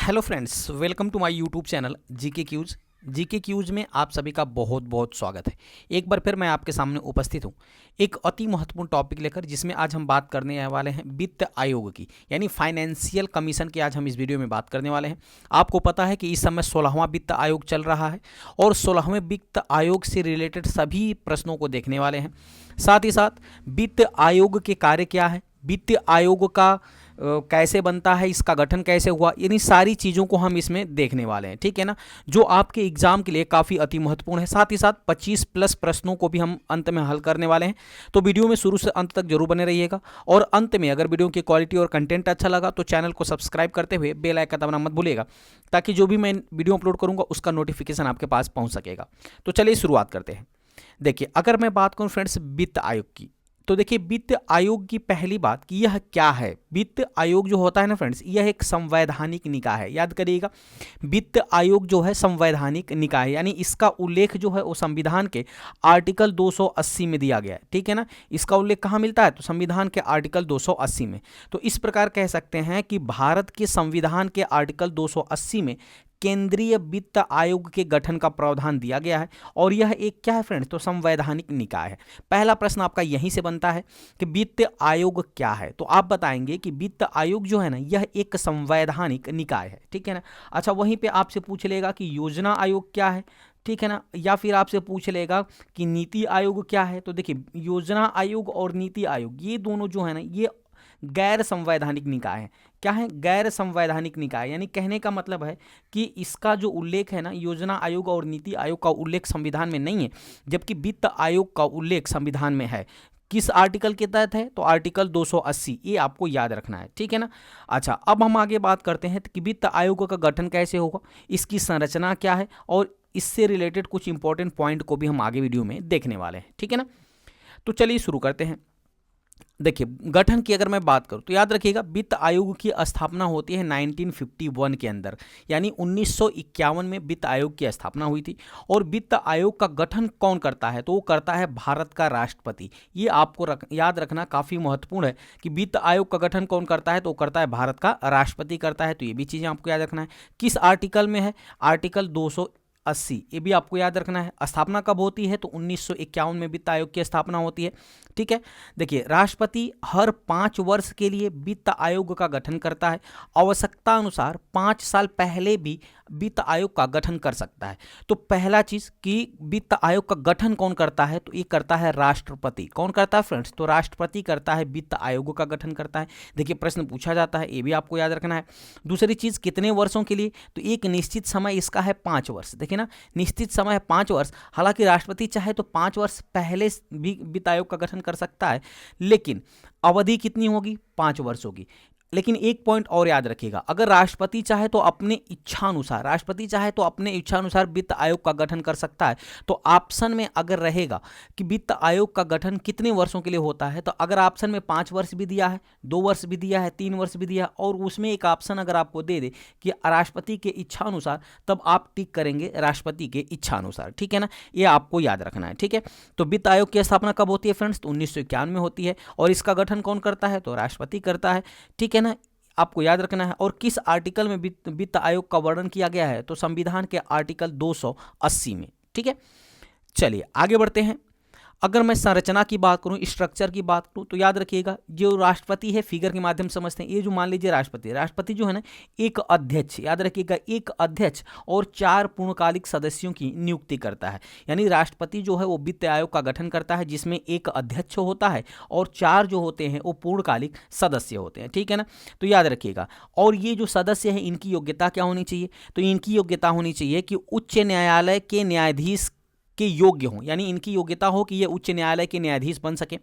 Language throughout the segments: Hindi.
Hello friends, welcome to my YouTube channel GK quiz. GK quiz में आप सभी का बहुत बहुत स्वागत है। एक बार फिर मैं आपके सामने उपस्थित हूँ एक अति महत्वपूर्ण टॉपिक लेकर, जिसमें आज हम बात करने वाले हैं वित्त आयोग की, यानी फाइनेंशियल कमीशन की। आज हम इस वीडियो में बात करने वाले हैं। आपको पता है कि इस समय 16वां वित्त आयोग चल रहा है और 16वें वित्त आयोग से रिलेटेड सभी प्रश्नों को देखने वाले हैं। साथ ही साथ वित्त आयोग के कार्य क्या है, वित्त आयोग का कैसे बनता है, इसका गठन कैसे हुआ, यानी सारी चीज़ों को हम इसमें देखने वाले हैं। ठीक है ना, जो आपके एग्जाम के लिए काफ़ी अति महत्वपूर्ण है। साथ ही साथ 25+ प्रश्नों को भी हम अंत में हल करने वाले हैं। तो वीडियो में शुरू से अंत तक जरूर बने रहिएगा। और अंत में अगर वीडियो की क्वालिटी और कंटेंट अच्छा लगा तो चैनल को सब्सक्राइब करते हुए बेल आइकन दबाना मत भूलिएगा, ताकि जो भी मैं वीडियो अपलोड करूँगा उसका नोटिफिकेशन आपके पास पहुँच सकेगा। तो चलिए शुरुआत करते हैं। देखिए, अगर मैं बात करूँ फ्रेंड्स वित्त आयोग की, तो देखिए वित्त आयोग की पहली बात कि यह क्या है। वित्त आयोग जो होता है ना फ्रेंड्स, यह एक संवैधानिक निकाय है। याद करिएगा, वित्त आयोग जो है संवैधानिक निकाय है, यानी इसका उल्लेख जो है वो संविधान के आर्टिकल 280 में दिया गया है। ठीक है ना, इसका उल्लेख कहाँ मिलता है, तो संविधान के आर्टिकल 280 में। तो इस प्रकार कह सकते हैं कि भारत के संविधान के आर्टिकल 280 में केंद्रीय वित्त आयोग के गठन का प्रावधान दिया गया है। और यह एक क्या है फ्रेंड्स, तो संवैधानिक निकाय है। पहला प्रश्न आपका यहीं से बनता है कि वित्त आयोग क्या है, तो आप बताएंगे कि वित्त आयोग जो है ना, यह एक संवैधानिक निकाय है। ठीक है ना। अच्छा, वहीं पे आपसे पूछ लेगा कि योजना आयोग क्या है, ठीक है ना, या फिर आपसे पूछ लेगा कि नीति आयोग क्या है। तो देखिए, योजना आयोग और नीति आयोग ये दोनों जो है ना, ये गैर संवैधानिक निकाय है। क्या है, गैर संवैधानिक निकाय, यानी कहने का मतलब है कि इसका जो उल्लेख है ना, योजना आयोग और नीति आयोग का उल्लेख संविधान में नहीं है, जबकि वित्त आयोग का उल्लेख संविधान में है। किस आर्टिकल के तहत है, तो आर्टिकल 280, ये आपको याद रखना है। ठीक है ना। अच्छा, अब हम आगे बात करते हैं कि वित्त आयोग का गठन कैसे होगा, इसकी संरचना क्या है, और इससे रिलेटेड कुछ इंपॉर्टेंट पॉइंट को भी हम आगे वीडियो में देखने वाले हैं। ठीक है ना। तो चलिए शुरू करते हैं। देखिए, गठन की अगर मैं बात करूं तो याद रखिएगा, वित्त आयोग की स्थापना होती है 1951 के अंदर, यानी 1951 में वित्त आयोग की स्थापना हुई थी। और वित्त आयोग का गठन कौन करता है, तो वो करता है भारत का राष्ट्रपति। ये आपको याद रखना काफ़ी महत्वपूर्ण है कि वित्त आयोग का गठन कौन करता है, तो वो करता है भारत का राष्ट्रपति करता है। तो ये भी चीज़ें आपको याद रखना है। किस आर्टिकल में है, आर्टिकल 280, ये भी आपको याद रखना है। स्थापना कब होती है, तो 1951 में वित्त आयोग की स्थापना होती है। ठीक है। देखिए, राष्ट्रपति हर 5 वर्ष के लिए वित्त आयोग का गठन करता है। आवश्यकता अनुसार 5 साल पहले भी वित्त आयोग का गठन कर सकता है। तो पहला चीज कि वित्त आयोग का गठन कौन करता है, तो ये करता है राष्ट्रपति। कौन करता है फ्रेंड्स, तो राष्ट्रपति करता है, वित्त आयोग का गठन करता है। देखिए, प्रश्न पूछा जाता है, ये भी आपको याद रखना है। दूसरी चीज, कितने वर्षों के लिए, तो एक निश्चित समय इसका है 5 वर्ष। देखिए ना, निश्चित समय है 5 वर्ष। हालांकि राष्ट्रपति चाहे तो 5 वर्ष पहले भी वित्त आयोग का गठन कर सकता है, लेकिन अवधि कितनी होगी, 5 वर्ष होगी। लेकिन एक पॉइंट और याद रखिएगा, अगर राष्ट्रपति चाहे तो अपने इच्छानुसार वित्त आयोग का गठन कर सकता है। तो ऑप्शन में अगर रहेगा कि वित्त आयोग का गठन कितने वर्षों के लिए होता है, तो अगर ऑप्शन में 5 वर्ष भी दिया है, 2 वर्ष भी दिया है, 3 वर्ष भी दिया है, और उसमें एक ऑप्शन अगर आपको दे दे कि राष्ट्रपति के इच्छा अनुसार, तब आप टिक करेंगे राष्ट्रपति के इच्छा अनुसार। ठीक है ना, ये आपको याद रखना है। ठीक है। तो वित्त आयोग की स्थापना कब होती है फ्रेंड्स, तो 1951 में होती है। और इसका गठन कौन करता है, तो राष्ट्रपति करता है। ठीक है ना, आपको याद रखना है। और किस आर्टिकल में वित्त आयोग का वर्णन किया गया है, तो संविधान के आर्टिकल 280 में। ठीक है। चलिए आगे बढ़ते हैं। अगर मैं संरचना की बात करूं, स्ट्रक्चर की बात करूं, तो याद रखिएगा, जो राष्ट्रपति है, फिगर के माध्यम से समझते हैं। ये जो मान लीजिए राष्ट्रपति जो है ना, एक अध्यक्ष, याद रखिएगा, एक अध्यक्ष और 4 पूर्णकालिक सदस्यों की नियुक्ति करता है। यानी राष्ट्रपति जो है वो वित्त आयोग का गठन करता है, जिसमें एक अध्यक्ष होता है और 4 जो होते हैं वो पूर्णकालिक सदस्य होते हैं। ठीक है ना, तो याद रखिएगा। और ये जो सदस्य है, इनकी योग्यता क्या होनी चाहिए, तो इनकी योग्यता होनी चाहिए कि उच्च न्यायालय के न्यायाधीश के योग्य हों, यानी इनकी योग्यता हो कि ये उच्च न्यायालय के न्यायाधीश बन सके।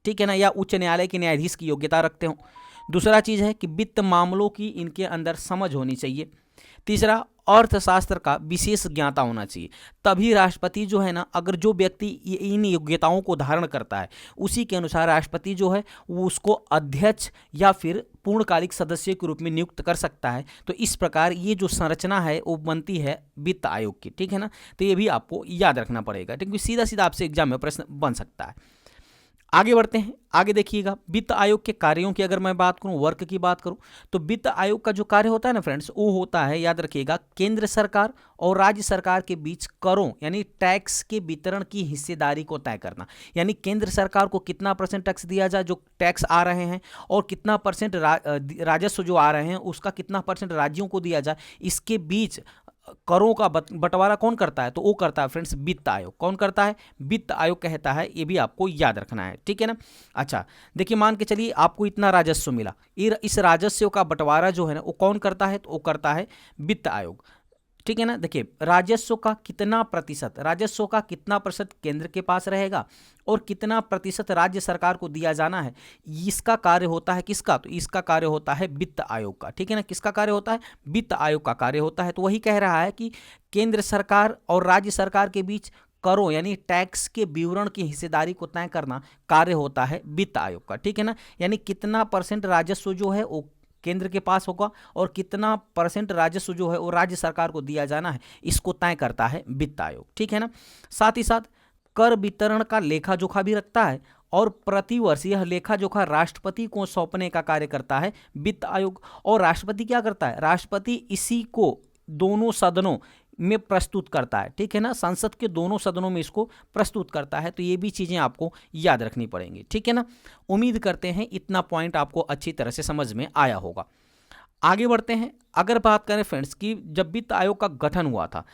ठीक है ना, या उच्च न्यायालय के न्यायाधीश की योग्यता रखते हों। दूसरा चीज़ है कि वित्त मामलों की इनके अंदर समझ होनी चाहिए। तीसरा, अर्थशास्त्र का विशेष ज्ञाता होना चाहिए। तभी राष्ट्रपति जो है ना, अगर जो व्यक्ति इन योग्यताओं को धारण करता है, उसी के अनुसार राष्ट्रपति जो है वो उसको अध्यक्ष या फिर पूर्णकालिक सदस्य के रूप में नियुक्त कर सकता है। तो इस प्रकार ये जो संरचना है वो बनती है वित्त आयोग की। ठीक है ना, तो ये भी आपको याद रखना पड़ेगा, क्योंकि सीधा सीधा आपसे एग्जाम में प्रश्न बन सकता है। आगे बढ़ते हैं, आगे देखिएगा वित्त आयोग के कार्यों की अगर मैं बात करूं, वर्क की बात करूं, तो वित्त आयोग का जो कार्य होता है ना फ्रेंड्स, वो होता है, याद रखिएगा, केंद्र सरकार और राज्य सरकार के बीच करों यानी टैक्स के वितरण की हिस्सेदारी को तय करना। यानी केंद्र सरकार को कितना % टैक्स दिया जाए जो टैक्स आ रहे हैं, और कितना % राजस्व जो आ रहे हैं उसका कितना % राज्यों को दिया जाए, इसके बीच करों का बंटवारा कौन करता है, तो वो करता है फ्रेंड्स वित्त आयोग। कौन करता है, वित्त आयोग कहता है, ये भी आपको याद रखना है, ठीक है ना। अच्छा देखिए, मान के चलिए आपको इतना राजस्व मिला, इस राजस्व का बंटवारा जो है ना वो कौन करता है, तो वो करता है वित्त आयोग, ठीक है ना। देखिए राजस्व का कितना प्रतिशत केंद्र के पास रहेगा और कितना प्रतिशत राज्य सरकार को दिया जाना है, इसका कार्य होता है किसका, तो इसका कार्य होता है वित्त आयोग का, ठीक है ना। किसका कार्य होता है, वित्त आयोग का कार्य होता है। तो वही कह रहा है कि केंद्र सरकार और राज्य सरकार के बीच करों यानी टैक्स के विवरण की हिस्सेदारी को तय करना कार्य होता है वित्त आयोग का, ठीक है ना। यानी कितना % राजस्व जो है वो केंद्र के पास होगा और कितना % राजस्व जो है वो राज्य सरकार को दिया जाना है, इसको तय करता है वित्त आयोग, ठीक है ना। साथ ही साथ कर वितरण का लेखा जोखा भी रखता है और प्रतिवर्ष यह लेखा जोखा राष्ट्रपति को सौंपने का कार्य करता है वित्त आयोग। और राष्ट्रपति क्या करता है, राष्ट्रपति इसी को दोनों सदनों में प्रस्तुत करता है, ठीक है ना, संसद के दोनों सदनों में इसको प्रस्तुत करता है। तो ये भी चीजें आपको याद रखनी पड़ेंगी, ठीक है ना। उम्मीद करते हैं इतना पॉइंट आपको अच्छी तरह से समझ में आया होगा। आगे बढ़ते हैं, अगर बात करें फ्रेंड्स कि जब वित्त आयोग का गठन हुआ था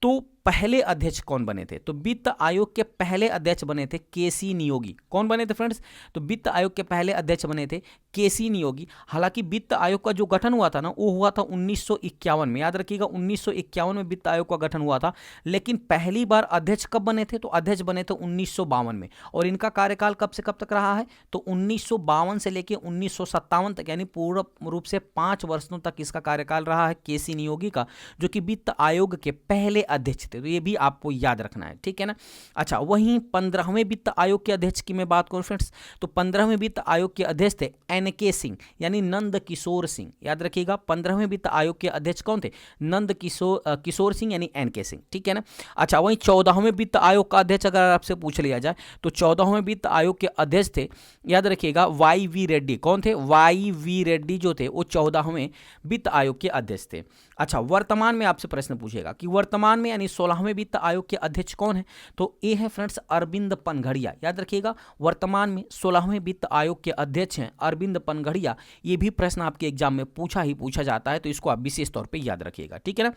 तो पहले अध्यक्ष कौन बने थे, तो वित्त आयोग के पहले अध्यक्ष बने थे केसी नियोगी। कौन बने थे फ्रेंड्स, तो वित्त आयोग के पहले अध्यक्ष बने थे केसी नियोगी। हालांकि वित्त आयोग का जो गठन हुआ था ना वो हुआ था 1951 में, याद रखिएगा 1951 में वित्त आयोग का गठन हुआ था। लेकिन पहली बार अध्यक्ष कब बने थे, तो अध्यक्ष बने थे 1952 में। और इनका कार्यकाल कब से कब तक रहा है, तो 1952 से लेकर 1957 तक, यानी पूर्ण रूप से 5 वर्षों तक इसका कार्यकाल रहा है केसी नियोगी का, जो कि वित्त आयोग के पहले अध्यक्ष थे। तो ये भी आपको याद रखना है, ठीक है ना। अच्छा वहीं 15वें वित्त आयोग के अध्यक्ष की मैं बात करूं फ्रेंड्स, तो 15वें वित्त आयोग के अध्यक्ष थे एनके सिंह यानी नंद किशोर सिंह। याद रखिएगा 15वें वित्त आयोग के अध्यक्ष कौन थे, नंद किशोर सिंह यानी एनके सिंह, ठीक है ना। अच्छा वहीं 14वें वित्त आयोग का अध्यक्ष अगर आपसे पूछ लिया जाए तो 14वें वित्त आयोग के अध्यक्ष थे, याद रखिएगा वाई वी रेड्डी। कौन थे, वाई वी रेड्डी जो थे वो 14वें वित्त आयोग के अध्यक्ष थे। अच्छा वर्तमान में आपसे प्रश्न पूछेगा कि वर्तमान में यानी 16वें वित्त आयोग के अध्यक्ष कौन है, तो ये है फ्रेंड्स अरविंद पनघड़िया। याद रखिएगा वर्तमान में 16वें वित्त आयोग के अध्यक्ष हैं अरविंद पनघड़िया। ये भी प्रश्न आपके एग्जाम में पूछा जाता है, तो इसको आप विशेष तौर पे याद रखिएगा, ठीक है ना।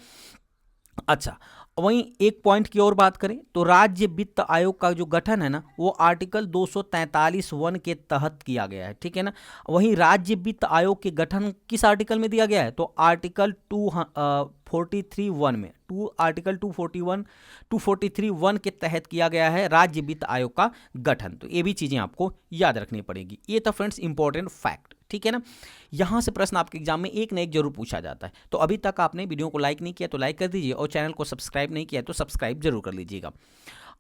अच्छा वहीं एक पॉइंट की और बात करें तो राज्य वित्त आयोग का जो गठन है ना वो आर्टिकल 243(1) के तहत किया गया है, ठीक है ना। वहीं राज्य वित्त आयोग के गठन किस आर्टिकल में दिया गया है, तो आर्टिकल 243(1) में, आर्टिकल 243(1) के तहत किया गया है राज्य वित्त आयोग का गठन। तो ये भी चीजें आपको याद रखनी पड़ेगी। ये था फ्रेंड्स इंपॉर्टेंट फैक्ट, ठीक है ना। यहां से प्रश्न आपके एग्जाम में एक न एक जरूर पूछा जाता है। तो अभी तक आपने वीडियो को लाइक नहीं किया तो लाइक कर दीजिए और चैनल को सब्सक्राइब नहीं किया तो सब्सक्राइब जरूर कर लीजिएगा।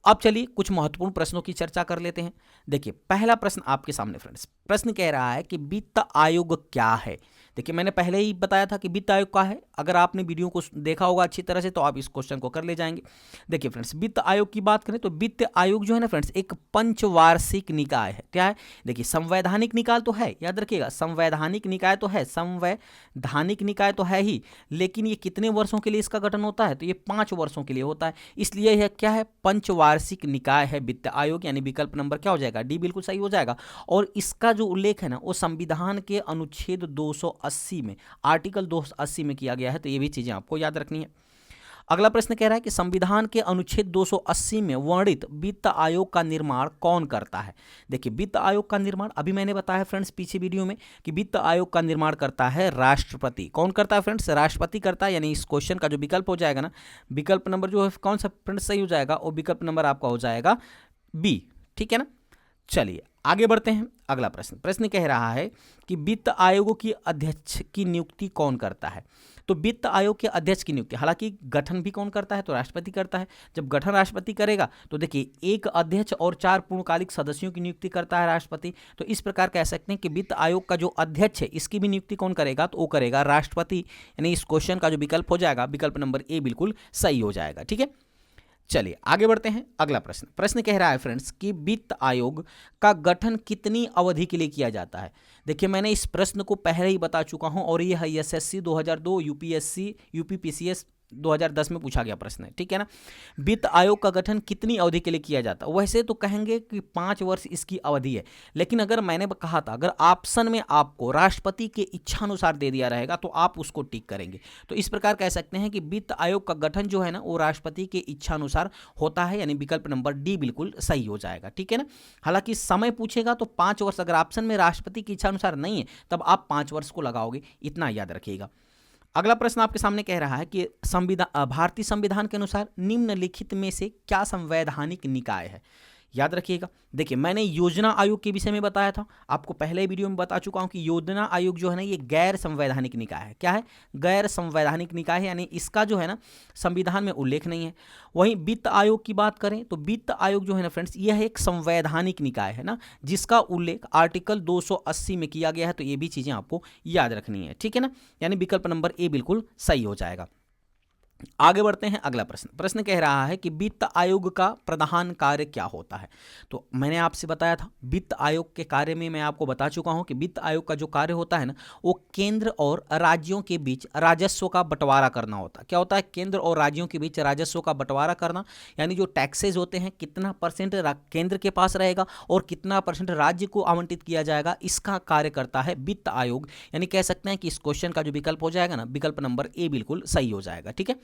अब चलिए कुछ महत्वपूर्ण प्रश्नों की चर्चा कर लेते हैं। देखिए पहला प्रश्न आपके सामने फ्रेंड्स, प्रश्न कह रहा है कि वित्त आयोग क्या है। देखिए मैंने पहले ही बताया था कि वित्त आयोग का है, अगर आपने वीडियो को देखा होगा अच्छी तरह से तो आप इस क्वेश्चन को कर ले जाएंगे। देखिए फ्रेंड्स वित्त आयोग की बात करें तो वित्त आयोग जो है ना फ्रेंड्स एक पंचवार्षिक निकाय है। क्या है, देखिए संवैधानिक निकाय तो है, याद रखिएगा संवैधानिक निकाय तो है, संवैधानिक निकाय तो है ही, लेकिन ये कितने वर्षों के लिए इसका गठन होता है, तो ये 5 वर्षों के लिए होता है। इसलिए यह क्या है, पंचवार्षिक निकाय है वित्त आयोग, यानी विकल्प नंबर क्या हो जाएगा, डी बिल्कुल सही हो जाएगा। और इसका जो उल्लेख है ना वो संविधान के अनुच्छेद 280 में, आर्टिकल 280 में किया गया है। तो ये भी चीजें आपको याद रखनी है। अगला प्रश्न कह रहा है कि संविधान के अनुच्छेद 280 में वर्णित वित्त आयोग का निर्माण कौन करता है। देखिए वित्त आयोग का निर्माण अभी मैंने बताया फ्रेंड्स पीछे वीडियो में कि वित्त आयोग का निर्माण करता है राष्ट्रपति। कौन करता है फ्रेंड्स, राष्ट्रपति करता है। यानी इस क्वेश्चन का जो विकल्प हो जाएगा ना, विकल्प नंबर जो है कौन सा फ्रेंड्स सही हो जाएगा, वो विकल्प नंबर आपका हो जाएगा बी, ठीक है ना। चलिए आगे बढ़ते हैं। अगला प्रश्न कह रहा है कि वित्त आयोग की अध्यक्ष की नियुक्ति कौन करता है। तो वित्त आयोग के अध्यक्ष की नियुक्ति, हालांकि गठन भी कौन करता है, तो राष्ट्रपति करता है। जब गठन राष्ट्रपति करेगा तो देखिए एक अध्यक्ष और 4 पूर्णकालिक सदस्यों की नियुक्ति करता है राष्ट्रपति। तो इस प्रकार कह सकते हैं कि वित्त आयोग का जो अध्यक्ष है इसकी भी नियुक्ति कौन करेगा, तो वो करेगा राष्ट्रपति। यानी इस क्वेश्चन का जो विकल्प हो जाएगा, विकल्प नंबर ए बिल्कुल सही हो जाएगा, ठीक है। चलिए आगे बढ़ते हैं। अगला प्रश्न, प्रश्न कह रहा है फ्रेंड्स कि वित्त आयोग का गठन कितनी अवधि के लिए किया जाता है। देखिए मैंने इस प्रश्न को पहले ही बता चुका हूं और यह है एसएससी 2002, यूपीएससी, यूपीपीसीएस 2010 में पूछा गया प्रश्न है, ठीक है ना। वित्त आयोग का गठन कितनी अवधि के लिए किया जाता है। वैसे तो कहेंगे कि 5 वर्ष इसकी अवधि है, लेकिन अगर मैंने कहा था अगर ऑप्शन में आपको राष्ट्रपति के इच्छानुसार दे दिया रहेगा तो आप उसको टिक करेंगे। तो इस प्रकार कह सकते हैं कि वित्त आयोग का गठन जो है ना वो राष्ट्रपति के इच्छानुसार होता है, यानी विकल्प नंबर डी बिल्कुल सही हो जाएगा, ठीक है ना। हालांकि समय पूछेगा तो 5 वर्ष, अगर ऑप्शन में राष्ट्रपति के इच्छानुसार नहीं है तब आप 5 वर्ष को लगाओगे, इतना याद रखिएगा। अगला प्रश्न आपके सामने कह रहा है कि भारतीय संविधान के अनुसार निम्नलिखित में से क्या संवैधानिक निकाय है। याद रखिएगा, देखिए मैंने योजना आयोग के विषय में बताया था, आपको पहले वीडियो में बता चुका हूं कि योजना आयोग जो है ना ये गैर संवैधानिक निकाय है। क्या है? गैर संवैधानिक निकाय है, यानी इसका जो है ना संविधान में उल्लेख नहीं है। वहीं वित्त आयोग की बात करें तो वित्त आयोग जो है ना फ्रेंड्स यह एक संवैधानिक निकाय है ना, जिसका उल्लेख आर्टिकल 280 में किया गया है। तो ये भी चीजें आपको याद रखनी है, ठीक है ना, यानी विकल्प नंबर ए बिल्कुल सही हो जाएगा। आगे बढ़ते हैं। अगला प्रश्न, प्रश्न कह रहा है कि वित्त आयोग का प्रधान कार्य क्या होता है। तो मैंने आपसे बताया था वित्त आयोग के कार्य में मैं आपको बता चुका हूं कि वित्त आयोग का जो कार्य होता है ना वो केंद्र और राज्यों के बीच राजस्व का बंटवारा करना होता है। क्या होता है? केंद्र और राज्यों के बीच राजस्व का बंटवारा करना, यानी जो टैक्सेज होते हैं कितना परसेंट केंद्र के पास रहेगा और कितना परसेंट राज्य को आवंटित किया जाएगा, इसका कार्य करता है वित्त आयोग। यानी कह सकते हैं कि इस क्वेश्चन का जो विकल्प हो जाएगा ना विकल्प नंबर ए बिल्कुल सही हो जाएगा, ठीक है।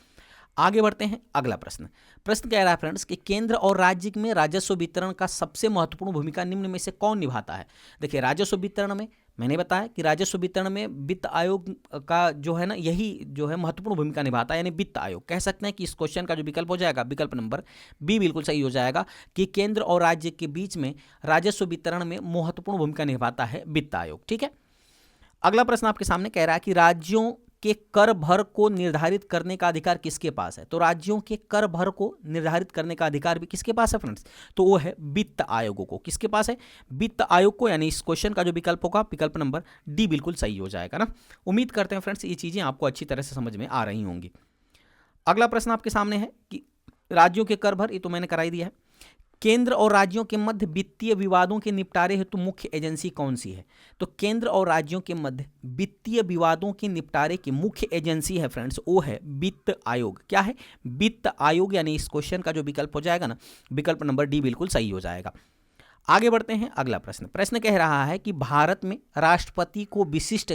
आगे बढ़ते हैं। अगला प्रश्न, प्रश्न कह रहा है फ्रेंड्स कि केंद्र और राज्य में राजस्व वितरण का सबसे महत्वपूर्ण भूमिका निम्न में से कौन निभाता है। देखिए राजस्व वितरण में मैंने बताया कि राजस्व वितरण में वित्त आयोग का जो है ना यही जो है महत्वपूर्ण भूमिका निभाता है, यानी वित्त आयोग। कह सकते हैं कि इस क्वेश्चन का जो विकल्प हो जाएगा विकल्प नंबर बी बिल्कुल सही हो जाएगा कि केंद्र और राज्य के बीच में राजस्व वितरण में महत्वपूर्ण भूमिका निभाता है वित्त आयोग, ठीक है। अगला प्रश्न आपके सामने कह रहा है कि राज्यों के कर भर को निर्धारित करने का अधिकार किसके पास है। तो राज्यों के कर भर को निर्धारित करने का अधिकार भी किसके पास है फ्रेंड्स, तो वो है वित्त आयोग को। किसके पास है? वित्त आयोग को, यानी इस क्वेश्चन का जो विकल्प होगा विकल्प नंबर डी बिल्कुल सही हो जाएगा ना। उम्मीद करते हैं फ्रेंड्स ये चीजें आपको अच्छी तरह से समझ में आ रही होंगी। अगला प्रश्न आपके सामने है कि राज्यों के कर भर, ये तो मैंने कराई दिया है। केंद्र और राज्यों के मध्य वित्तीय विवादों के निपटारे हेतु मुख्य एजेंसी कौन सी है। तो केंद्र और राज्यों के मध्य वित्तीय विवादों के निपटारे की मुख्य एजेंसी है फ्रेंड्स वो है वित्त आयोग। क्या है? वित्त आयोग, यानी इस क्वेश्चन का जो विकल्प हो जाएगा ना विकल्प नंबर डी बिल्कुल सही हो जाएगा। आगे बढ़ते हैं। अगला प्रश्न, प्रश्न कह रहा है कि भारत में राष्ट्रपति को विशिष्ट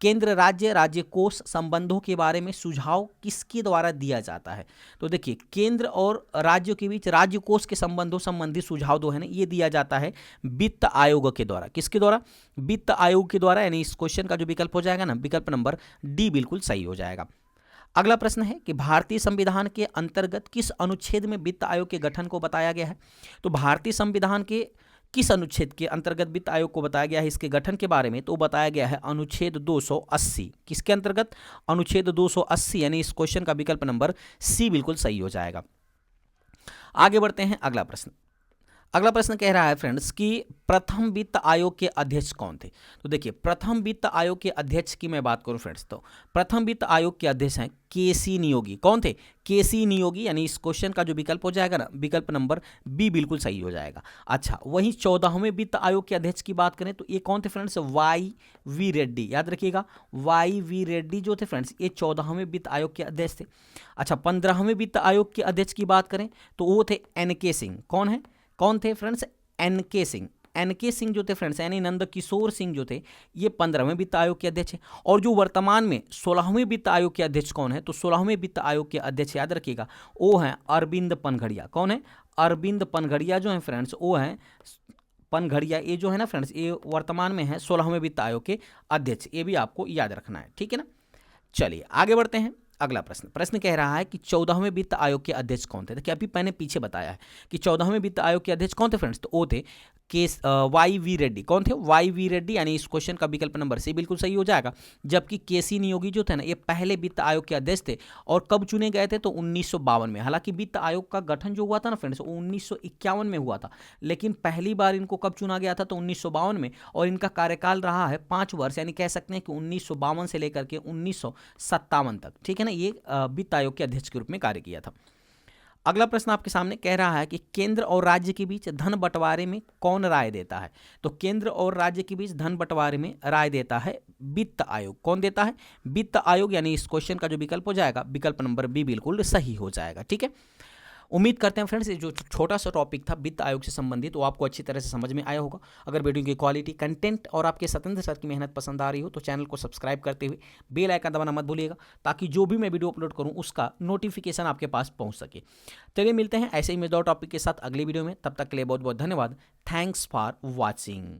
केंद्र राज्य कोष संबंधों के बारे में सुझाव किसके द्वारा दिया जाता है। तो देखिए केंद्र और राज्यों के बीच राज्य कोष के संबंधों संबंधी सुझाव जो है ना ये दिया जाता है वित्त आयोग के द्वारा। किसके द्वारा? वित्त आयोग के द्वारा, यानी इस क्वेश्चन का जो विकल्प हो जाएगा ना विकल्प नंबर डी बिल्कुल सही हो जाएगा। अगला प्रश्न है कि भारतीय संविधान के अंतर्गत किस अनुच्छेद में वित्त आयोग के गठन को बताया गया है। तो भारतीय संविधान के किस अनुच्छेद के अंतर्गत वित्त आयोग को बताया गया है इसके गठन के बारे में, तो बताया गया है अनुच्छेद 280। किसके अंतर्गत? अनुच्छेद 280, यानी इस क्वेश्चन का विकल्प नंबर सी बिल्कुल सही हो जाएगा। आगे बढ़ते हैं। अगला प्रश्न, अगला प्रश्न कह रहा है फ्रेंड्स कि प्रथम वित्त आयोग के अध्यक्ष कौन थे। तो देखिए प्रथम वित्त आयोग के अध्यक्ष की मैं बात करूं फ्रेंड्स तो प्रथम वित्त आयोग के अध्यक्ष हैं केसी नियोगी। कौन थे? केसी नियोगी, यानी इस क्वेश्चन का जो विकल्प हो जाएगा ना विकल्प नंबर बी बिल्कुल सही हो जाएगा। अच्छा, वहीं 14वें वित्त आयोग के अध्यक्ष की बात करें तो ये कौन थे फ्रेंड्स? Why we Reddy. याद रखिएगा वाई वी रेड्डी जो थे फ्रेंड्स ये 14वें वित्त आयोग के अध्यक्ष थे। अच्छा, 15वें वित्त आयोग के अध्यक्ष की बात करें तो वो थे एन.के. सिंह। कौन है? कौन थे friends? NK. Singh. NK. Singh जो थे फ्रेंड्स यानी नंद किशोर सिंह जो थे ये 15वें वित्त आयोग के अध्यक्ष हैं। और जो वर्तमान में 16वें वित्त आयोग के अध्यक्ष कौन है? तो 16वें वित्त आयोग के अध्यक्ष याद रखिएगा वो हैं अरविंद पनघड़िया। कौन है? अरविंद पनघड़िया जो है फ्रेंड्स वो हैं पनघड़िया, ये जो है ना फ्रेंड्स ये वर्तमान में है 16वें वित्त आयोग के अध्यक्ष। ये भी आपको याद रखना है, ठीक है ना। चलिए आगे बढ़ते हैं। अगला प्रश्न, प्रश्न कह रहा है कि 14वें वित्त आयोग के अध्यक्ष कौन थे। देखिए अभी मैंने पीछे बताया है कि 14वें वित्त आयोग के अध्यक्ष कौन थे फ्रेंड्स, तो वो थे वाई वी रेड्डी। कौन थे? वाई वी रेड्डी, यानी इस क्वेश्चन का विकल्प नंबर सी बिल्कुल सही हो जाएगा। जबकि केसी नियोगी जो थे ना ये पहले वित्त आयोग के अध्यक्ष थे और कब चुने गए थे? तो 1952 में। हालांकि वित्त आयोग का गठन जो हुआ था ना फ्रेंड्स वो 1951 में हुआ था, लेकिन पहली बार इनको कब चुना गया था? तो 1952 में। और इनका कार्यकाल रहा है 5 वर्ष, यानी कह सकते हैं कि 1952 से लेकर के 1957 तक, ठीक है ना। ये वित्त आयोग के अध्यक्ष के रूप में कार्य किया था। अगला प्रश्न आपके सामने कह रहा है कि केंद्र और राज्य के बीच धन बंटवारे में कौन राय देता है? तो केंद्र और राज्य के बीच धन बंटवारे में राय देता है वित्त आयोग। कौन देता है? वित्त आयोग। यानी इस क्वेश्चन का जो विकल्प हो जाएगा, विकल्प नंबर बी बिल्कुल सही हो जाएगा। ठीक है, उम्मीद करते हैं फ्रेंड्स ये जो छोटा सा टॉपिक था वित्त आयोग से संबंधित वो आपको अच्छी तरह से समझ में आया होगा। अगर वीडियो की क्वालिटी, कंटेंट और आपके सत्येंद्र सर की मेहनत पसंद आ रही हो तो चैनल को सब्सक्राइब करते हुए बेल आइकन दबाना मत भूलिएगा, ताकि जो भी मैं वीडियो अपलोड करूं उसका नोटिफिकेशन आपके पास पहुंच सके। चलिए मिलते हैं ऐसे ही मजेदार टॉपिक के साथ अगली वीडियो में। तब तक के लिए बहुत बहुत धन्यवाद। Thanks for watching.